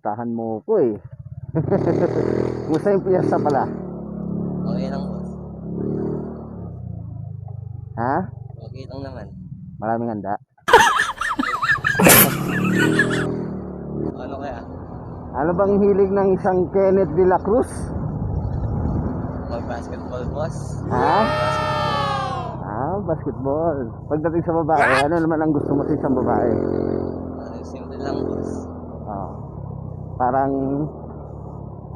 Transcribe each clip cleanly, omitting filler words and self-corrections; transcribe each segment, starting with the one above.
Pinuntahan mo ko eh. Musta yung piyesta pala? Okay lang, boss. Ha? Okay lang naman. Maraming handa. Ano kaya? Ano bang hilig ng isang Kenneth de la Cruz? Mag-basketball, boss. Ha? Basketball. Pagdating sa babae, ano naman ang gusto mo sa isang babae? Ano, simple lang, boss. Oh. Parang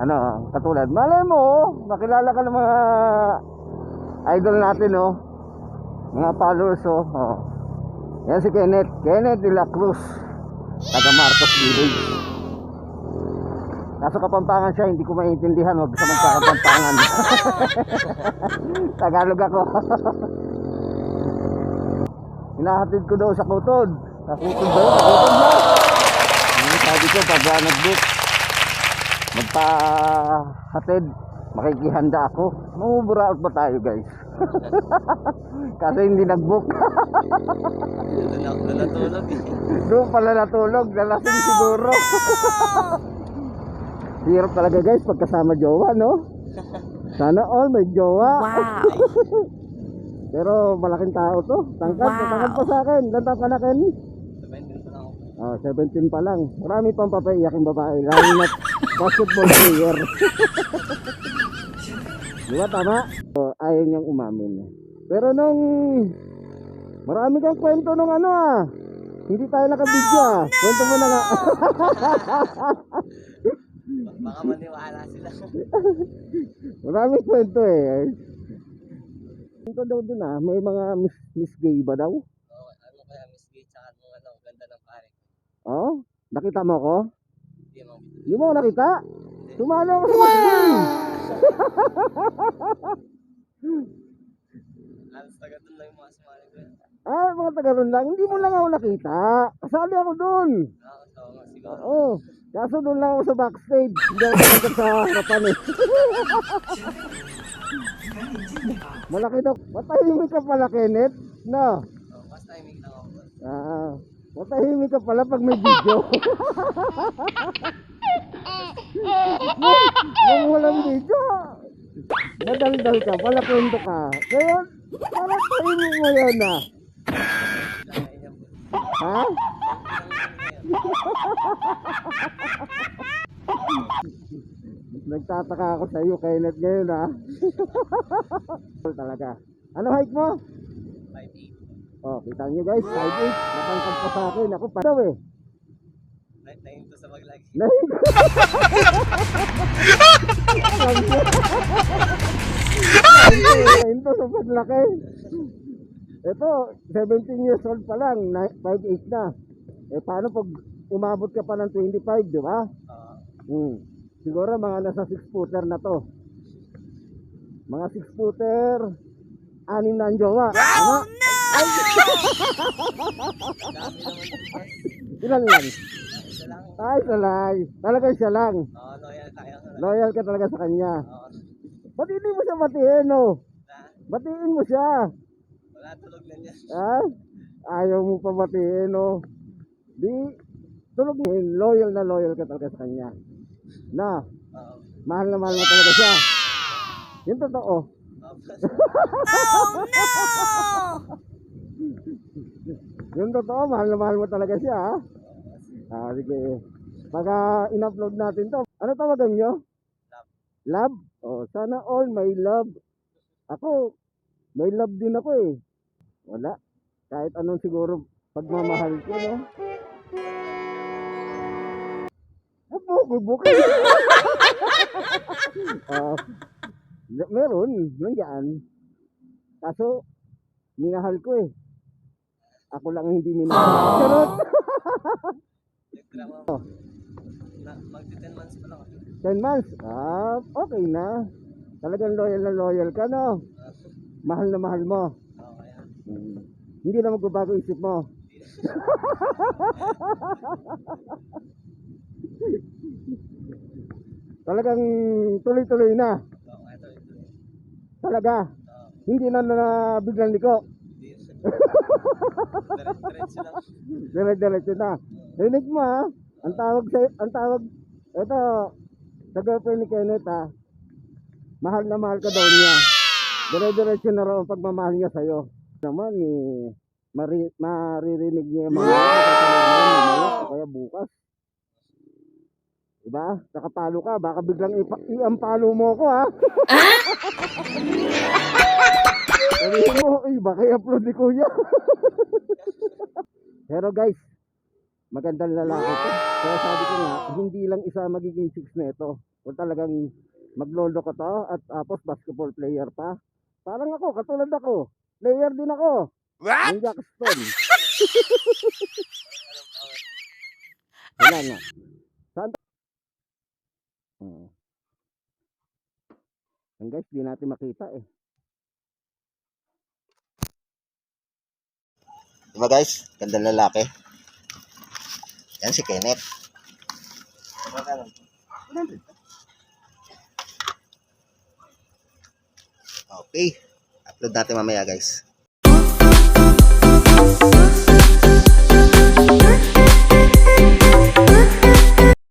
ano, katulad, malay mo, makilala ka ng mga idol natin, oh. Mga followers, oh. Yan si Kenneth de la Cruz, taga Marcos Village. Kaso Kapampangan siya, hindi ko maintindihan, wag sa magkakapampangan. Tagalog ako. Hinahatid ko daw sa Kutod. Sa Kutod ba yun? Sa Kutod na. Sabi ko, pag nag-book, magpahatid, makikihanda ako. Mamuburaot ba tayo, guys? Kasi hindi nag-book. Doon ako natulog eh. Doon pala natulog, nalasing siguro. Hirap talaga, guys, pagkasama jowa, no? Sana all may jowa. Wow. Pero malaking tao to. Tangkad, tangkad pa sa akin. Ganda pa na, Ken. 17 pa lang ako. 17 pa lang. Marami pang papaiyak yung babae. Lalo na basketball player. Di ba tama? Ayaw niyang umamin. Pero nung marami kang kwento nung ano hindi tayo nakabidyo Kwento mo na nga. Baka maniwala sila. Maraming kwento eh. Kwento daw dun may mga miss gay ba daw? Oh, ano kaya, Miss Gay, tsaka nung ano, ganda ng pare. Oh? Nakita mo ko? Hindi mo. Hindi mo ako nakita? Sumali ako sa miss gay. Halos taga doon lang yung mga sumali ko yan. Mga taga-ron lang. Hindi mo lang ako nakita. Kasali ako dun. Nakakatawa nga siguro. Oo. Kaso doon lang ako sa backstage. Hindi ako talaga sa harapan eh. Malaki daw. Matahimik ka pala, Kenneth. No? Oh, mas timing lang ako, boss. Matahimik ka pala pag may video. Nung walang video, madaldal ka, pala kwento ka. Ngayon, parang tahimik mo yun Kaya yan, boss. Ha? Nagtataka ako sa iyo, Kenneth, ngayon Talaga. Ano height mo? 5'8". Kita niyo guys, 5'8". Matangkad pa sa akin. Ako pa daw eh. Nahinto sa maglagi. Nahinto sa paglaki. Ito, 17 years old pa lang, 5'8 na. Paano pag umabot ka pa ng 25, di ba? Siguro mga nasa 6-footer na to. Mga 6-footer, 6 na ang jowa. Oh, no! Dami naman yung boss. Ilan lang? Isa lang. Isa lang. Talaga siya lang. Oo, loyal tayo. Loyal ka talaga sa kanya. Oo. Ba't hindi mo siya batiin, no? Na, Batiin mo siya. wala, tulog na niya. Ayaw mo pa batiin, no? Di, tulog niya. Loyal ka talaga sa kanya. Na, Oo. mahal na mahal mo talaga siya. Yung totoo. Boss. Oh, no! Yung totoo, mahal na mahal mo talaga siya, sige. Pagka in-upload natin to, ano tawagan nyo? Love? Sana all may love. Ako, may love din ako eh. Wala. Kahit anong siguro pagmamahal ko, no? Bukod. Meron, nandiyan. Kaso, minahal ko eh. Ako lang hindi minahal. Charot! Magti 10 months pa lang ako. 10 months? Okay na. Talagang loyal na loyal ka, no? Mahal na mahal mo. Oo, kaya. Hindi na magbabago isip mo. Talagang tuloy-tuloy na. Oo, ito. Talaga. Hindi na biglang liko. Diretso lang. Diretso na. Rinig mo Ang tawag Ito, sa girlfriend ni Kenneth ha, mahal na mahal ka daw niya. Dire-diretso na raw ang pagmamahal niya sa'yo. Naman maririnig niya yung mga mamaya o kaya bukas. Diba? Nakapalo ka, baka biglang iampalo mo ko ha. Sabihin mo, baka i-upload ni kuya. Pero guys, magandang lalaki to. Kaya sabi ko nga, hindi lang isa magiging chicks na ito. Kung talagang maglolo ko to at tapos basketball player pa. Parang ako, katulad ako. Player din ako. What? Yung Jackson. Wala nga. Saan? Ang guys, di natin makita eh. Diba guys? Gandang lalaki. Yan si Kenneth. Okay. Upload natin mamaya guys.